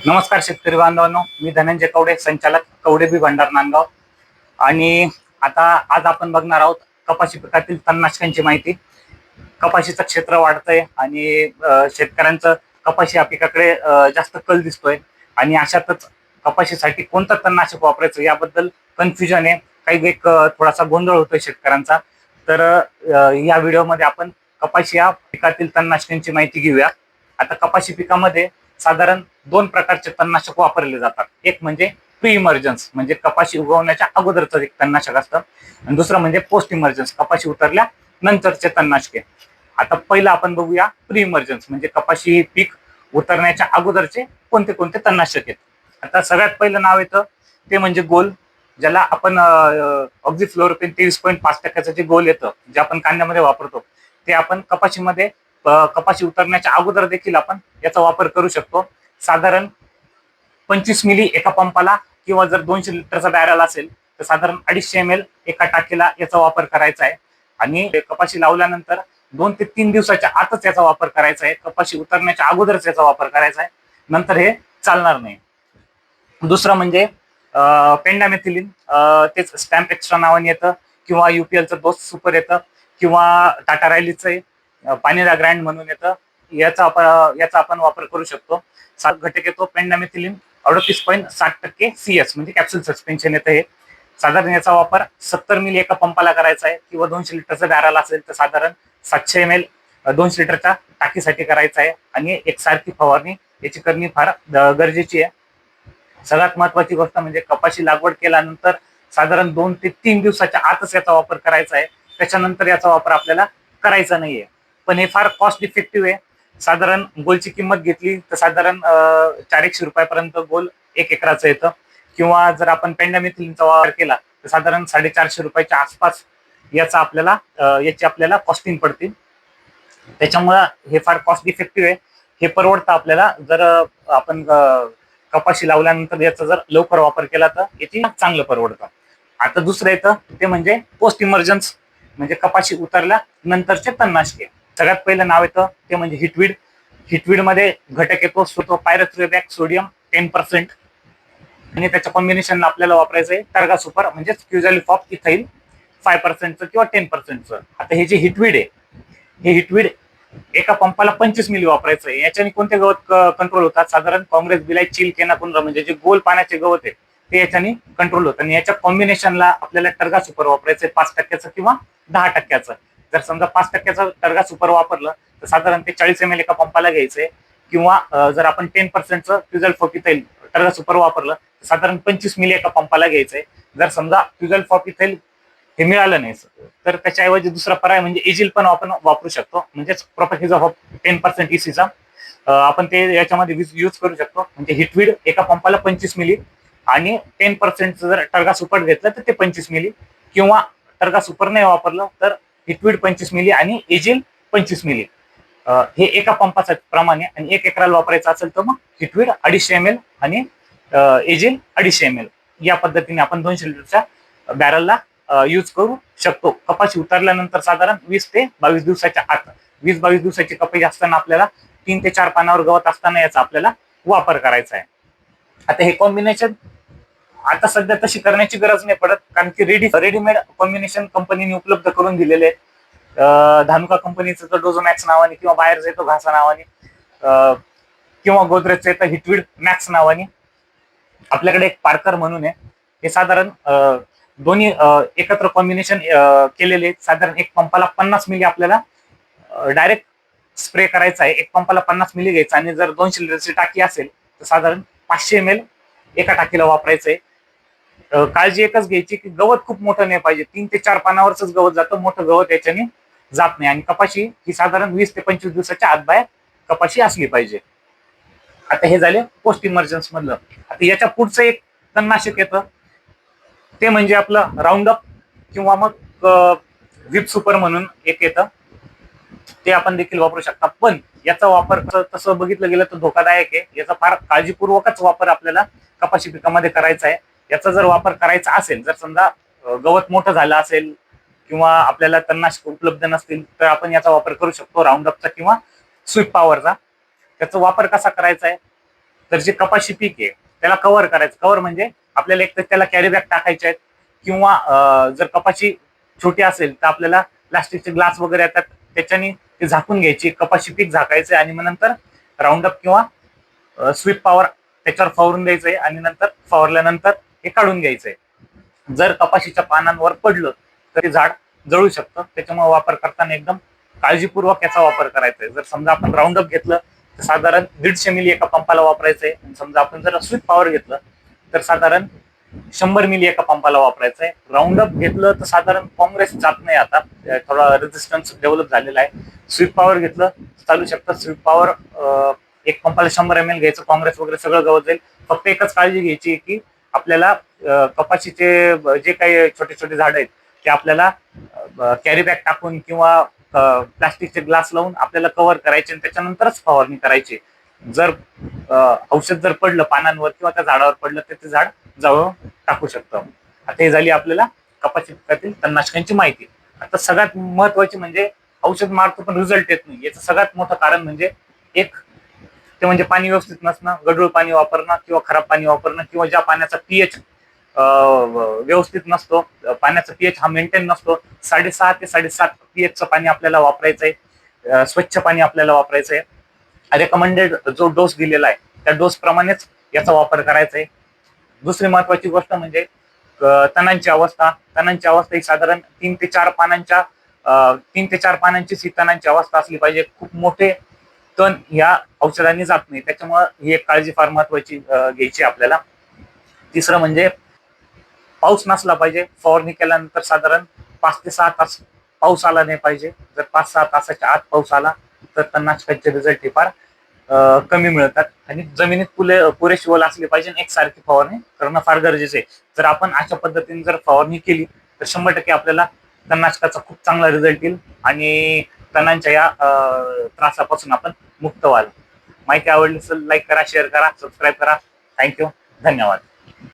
नमस्कार शेतकरी बांधवांनो, मी धनंजय कवडे, संचालक कवडे बी भंडार नांदगाव. आणि आज आपण बघणार आहोत कपाशी पिकातील तणनाशकांची माहिती. कपाशीचं क्षेत्र वाढतंय आणि शेतकऱ्यांचं कपाशी या पिकाकडे जास्त कल दिसतोय. आणि अशातच कपाशीसाठी कोणतं तणनाशक वापरायचं याबद्दल कन्फ्युजन आहे, काही एक थोडासा गोंधळ होतोय शेतकऱ्यांचा. तर या व्हिडिओमध्ये आपण कपाशी या पिकातील तणनाशकांची माहिती घेऊया. आता कपाशी पिकामध्ये साधारण दोन प्रकारचे तणनाशक वापरले जातात. एक म्हणजे प्री इमर्जन्स, म्हणजे कपाशी उगवण्याच्या अगोदरचं एक तणनाशक असतं, आणि दुसरं म्हणजे पोस्ट इमर्जन्स, कपाशी उतरल्या नंतरचे तणनाशके. आता पहिलं आपण बघूया प्री इमर्जन्स, म्हणजे कपाशी पीक उतरण्याच्या अगोदरचे कोणते कोणते तणनाशक आहेत. आता सगळ्यात पहिलं नाव येतं ते म्हणजे गोल, ज्याला आपण ऑक्झिफ्लोरोक्विन 23.5% जे गोल येतं, जे आपण कांद्यामध्ये वापरतो, ते आपण कपाशीमध्ये कपाशी उतरण्याच्या अगोदर देखील आपण याचा वापर करू शकतो. साधारण 25 मिली एका पंपाला, किंवा जर 200 लिटरचा बॅरल असेल तर साधारण 250 ml एका टाकीला याचा वापर करायचा आहे. आणि कपाशी लावल्यानंतर 2 ते 3 दिवसाच्या आतच याचा वापर करायचा आहे. कपाशी उतरण्याच्या अगोदरच याचा वापर करायचा आहे, नंतर हे चालणार नाही. दुसरं म्हणजे पेंडामेथिलिन, तेच स्टॅम्प एक्स्ट्रा नावाने येतं, किंवा युपीएलचं दोस्त सुपर येतं, किंवा टाटा रायलीचं पाणीदा ग्रँड म्हणून येतं. याचा आपण वापर करू शकतो. 7 घटक येतो पेंडामेथिलिन, 38.7% CS, म्हणजे कॅप्सूल सस्पेन्शन येतं हे. साधारण याचा वापर 70 मिली एका पंपाला करायचा आहे, किंवा 200 लिटरचं बॅरल असेल तर साधारण 700 ml 200 लिटरच्या टाकीसाठी करायचा आहे. आणि एकसारखी फवारणी याची करणे फार गरजेची आहे. सगळ्यात महत्वाची गोष्ट म्हणजे कपाशी लागवड केल्यानंतर साधारण 2 ते 3 दिवसाच्या आतच याचा वापर करायचा आहे. त्याच्यानंतर याचा वापर आपल्याला करायचा नाहीये. पण हे फार कॉस्ट इफेक्टिव्ह आहे. साधारण गोलची किंमत घेतली तर साधारण 400 रुपयापर्यंत गोल 1 एकराचं येतं. किंवा जर आपण पेंडामेथिलिनचा वापर केला तर साधारण 450 रुपयाच्या आसपास याची आपल्याला कॉस्टिंग पडतील. त्याच्यामुळं हे फार कॉस्ट इफेक्टिव्ह आहे. हे परवडतं आपल्याला जर आपण कपाशी लावल्यानंतर याचा जर लवकर वापर केला तर याची चांगलं परवडतं. आता दुसरं येतं ते म्हणजे पोस्ट इमर्जन्स, म्हणजे कपाशी उतरल्या नंतरचे तणनाशके. सगळ्यात पहिलं नाव येतं ते म्हणजे हिटवीड. हिटवीड मध्ये घटक येतो पायरेथ्रोबॅक सोडियम 10%, आणि त्याच्या कॉम्बिनेशनला आपल्याला वापरायचं आहे टर्गा सुपर, म्हणजे क्युझॅलिफॉप इथाईल 5% किंवा 10%. आता हे जे हिटवीड आहे, हे हिटवीड एका पंपाला 25 मिली वापरायचं आहे. याच्याने कोणते गवत कंट्रोल होतात? साधारण काँग्रेस, बिलाई, चिल, केनाकुंद्रा, म्हणजे जे गोल पाण्याचे गवत आहे ते याच्याने कंट्रोल होतं. आणि याच्या कॉम्बिनेशनला आपल्याला टर्गा सुपर वापरायचं आहे 5% किंवा 10%. जर समजा 5% टर्गा सुपर वापरलं तर साधारण ते 40 ml एका पंपाला घ्यायचंय. किंवा जर आपण 10% क्युझॅलिफॉप टर्गा सुपर वापरलं तर साधारण 25 मिली एका पंपाला घ्यायचंय. जर समजा क्युझॅलिफॉप हे मिळालं नाही तर त्याच्याऐवजी दुसरा पर्याय म्हणजे एजिल पण आपण वापरू शकतो, म्हणजेच प्रोपेक्झा 10% ECचा आपण ते याच्यामध्ये यूज करू शकतो. म्हणजे हिटवीड एका पंपाला 25 मिली, आणि 10% जर टर्गा सुपर घेतलं तर ते 25 मिली, किंवा टर्गा सुपर नाही वापरलं तर हिटवीड 25 मिली आणि एजिल 25 मिली. हे एका पंपाच्या प्रमाणे. आणि 1 एकराला वापरायचं असेल तर मग हिटवीड 250 ml आणि एजिल 250 ml. या पद्धतीने आपण 200 लिटरच्या बॅरलला यूज करू शकतो. कपाशी उतरल्यानंतर साधारण 20 ते 22 दिवसाच्या आत, 20-22 दिवसाची कपाशी असताना आपल्याला 3 ते 4 पानावर गवत असताना याचा आपल्याला वापर करायचा आहे. आता हे कॉम्बिनेशन आता सध्या तशी करण्याची गरज नाही पडत, कारण की रेडीमेड कॉम्बिनेशन कंपनीने उपलब्ध करून दिलेले आहेत. धानुका कंपनीचं तर डोझोमॅक्स नावाने, किंवा बाहेरचं येतो घासा नावाने, किंवा गोदरेजचं येतं हिटवीड मॅक्स नावाने. आपल्याकडे एक पार्कर म्हणून आहे. हे साधारण दोन्ही एकत्र कॉम्बिनेशन केलेले. साधारण एक पंपाला 50 मिली आपल्याला डायरेक्ट स्प्रे करायचा आहे. एक पंपाला 50 मिली घ्यायचा, आणि जर 200 लिटरची टाकी असेल तर साधारण 500 ml एका टाकीला वापरायचंय. काळजी एकच घ्यायची की गवत खूप मोठं नाही पाहिजे. 3 ते 4 पानावरच गवत जातं, मोठं गवत याच्याने जात नाही. आणि कपाशी ही साधारण 20 ते 25 दिवसाच्या आत बाहेर कपाशी असली पाहिजे. आता हे झाले पोस्ट इमर्जन्स मधलं. आता याच्या पुढचं एक तणनाशक येतं ते म्हणजे आपलं राऊंडअप, किंवा मग व्हिप सुपर म्हणून एक येतं, ते आपण देखील वापरू शकता. पण याचा वापर तसं बघितलं गेलं तर धोकादायक आहे. याचा फार काळजीपूर्वकच वापर आपल्याला कपाशी पिकामध्ये करायचा आहे. याचा जर वापर करायचा असेल, जर समजा गवत मोठं झालं असेल किंवा आपल्याला तणनाशक उपलब्ध नसतील, तर आपण याचा वापर करू शकतो राऊंडअपचा किंवा स्वीप पॉवरचा. त्याचा वापर कसा करायचा आहे? तर जे कपाशी पीक आहे त्याला कव्हर करायचं. कव्हर म्हणजे आपल्याला एक तर त्याला कॅरी बॅग टाकायचे आहेत, किंवा जर कपाशी छोटी असेल तर आपल्याला प्लास्टिकचे ग्लास वगैरे येतात, त्याच्याने ते झाकून घ्यायची, कपाशी पीक झाकायचे आणि मग नंतर राऊंडअप किंवा स्वीप पॉवर त्याच्यावर फवारून द्यायचंय आणि नंतर फवारल्यानंतर हे काढून घ्यायचंय. जर कपाशीच्या पानांवर पडलं तर ते झाड जळू शकतं, त्याच्यामुळे वापर करताना एकदम काळजीपूर्वक याचा वापर करायचा आहे. जर समजा आपण राऊंडअप घेतलं तर साधारण 150 मिली एका पंपाला वापरायचंय, आणि समजा आपण जर स्वीप पॉवर घेतलं तर साधारण 100 मिली एका पंपाला वापरायचंय. राऊंडअप घेतलं तर साधारण काँग्रेस जात नाही, आता थोडा रेजिस्टन्स डेव्हलप झालेला आहे. स्वीप पॉवर घेतलं चालू शकतं. स्वीप पॉवर एक पंपाला 100 ml घ्यायचं, काँग्रेस वगैरे सगळं गवत जाईल. फक्त एकच काळजी घ्यायची की आपल्याला कपाशीचे जे काही छोटे छोटे झाड आहेत ते आपल्याला कॅरी बॅग टाकून किंवा प्लास्टिकचे ग्लास लावून आपल्याला कव्हर करायचे आणि त्याच्यानंतरच फवारणी करायची. जर औषध जर पडलं पानांवर किंवा त्या झाडावर पडलं तर ते झाड जळून टाकू शकतं. आता हे झाली आपल्याला कपाशी पिकातील तणनाशकांची माहिती. आता सगळ्यात महत्वाची म्हणजे औषध मारतो पण रिझल्ट येत नाही, याचं सगळ्यात मोठं कारण म्हणजे एक ते म्हणजे पाणी व्यवस्थित नसणं, गढूळ पाणी वापरणं किंवा खराब पाणी वापरणं, किंवा ज्या पाण्याचा पीएच व्यवस्थित नसतो, पाण्याचा पीएच हा मेंटेन नसतो. 6.5 ते 7.5 पीएचचं पाणी आपल्याला वापरायचंय, स्वच्छ पाणी आपल्याला वापरायचंय. रेकमेंडेड जो डोस दिलेला आहे त्या डोस प्रमाणेच याचा वापर करायचा आहे. दुसरी महत्वाची गोष्ट म्हणजे तणांची अवस्था. तणांची अवस्था ही साधारण 3 ते 4 पानांचीच ही तणांची अवस्था असली पाहिजे. खूप मोठे तण या औषधांनी जात नाही, त्याच्यामुळे ही एक काळजी फार महत्वाची घ्यायची आपल्याला. तिसरं म्हणजे पाऊस नसला पाहिजे. फवारणी केल्यानंतर साधारण 5 ते 6 तास पाऊस आला नाही पाहिजे. जर 5-6 तासाच्या आत पाऊस आला तर तणनाशकांचे रिझल्ट हे फार कमी मिळतात. आणि जमिनीत पुरेशी ओल असली पाहिजे, एकसारखी फवारणी करणं फार गरजेचं आहे. जर आपण अशा पद्धतीने जर फवारणी केली तर 100% आपल्याला तणनाशकाचा खूप चांगला रिझल्ट येईल आणि तणांच्या या त्रासापासून आपण मुक्त व्हाल. माहिती आवडली तर लाईक करा, शेअर करा, सबस्क्राईब करा. थँक्यू, धन्यवाद.